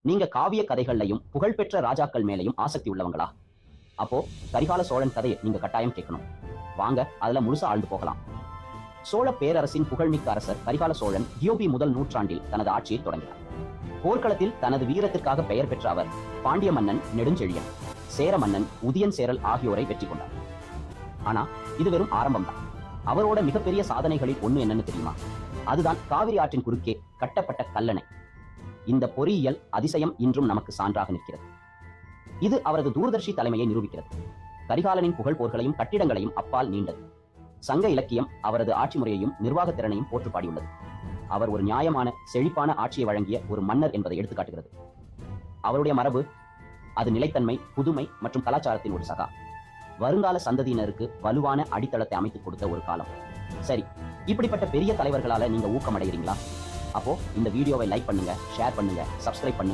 நீங்க காவிய கதைகள்லையும் புகழ்பெற்ற ராஜாக்கள் மேலையும் ஆசக்தி உள்ளவங்களா? அப்போ கரிகால சோழன் கதையை நீங்க கட்டாயம் கேட்கணும். வாங்க அதுல முழுசா ஆழ்ந்து போகலாம். சோழ பேரரசின் புகழ்மிக்க அரசர் கரிகால சோழன் கிபி முதல் நூற்றாண்டில் தனது ஆட்சியை தொடங்கினார். போர்க்களத்தில் தனது வீரத்திற்காக பெயர் பெற்ற அவர் பாண்டிய மன்னன் நெடுஞ்செழியன், சேர மன்னன் உதியன் சேரல் ஆகியோரை வெற்றி கொண்டார். ஆனா இது வெறும் ஆரம்பம் தான். அவரோட மிகப்பெரிய சாதனைகளில் ஒண்ணு என்னன்னு தெரியுமா? அதுதான் காவிரி ஆற்றின் குறுக்கே கட்டப்பட்ட கல்லணை. இந்த பொறியியல் அதிசயம் இன்றும் நமக்கு சான்றாக நிற்கிறது. இது அவரது தூர்தர்ஷி தலைமையை நிரூபிக்கிறது. கரிகாலனின் புகழ் போர்களையும் கட்டிடங்களையும் அப்பால் நீண்டது. சங்க இலக்கியம் அவரது ஆட்சி முறையையும் நிர்வாக திறனையும் போற்று பாடியுள்ளது. அவர் ஒரு நியாயமான செழிப்பான ஆட்சியை வழங்கிய ஒரு மன்னர் என்பதை எடுத்துக்காட்டுகிறது. அவருடைய மரபு, அது நிலைத்தன்மை, புதுமை மற்றும் கலாச்சாரத்தின் ஒரு சகா. வருங்கால சந்ததியினருக்கு வலுவான அடித்தளத்தை அமைத்துக் கொடுத்த ஒரு காலம். சரி, இப்படிப்பட்ட பெரிய தலைவர்களால நீங்க ஊக்கம் அடைகிறீங்களா? அப்போ இந்த வீடியோவை லைக் பண்ணுங்க, ஷேர் பண்ணுங்க, சப்ஸ்கிரைப் பண்ணுங்க.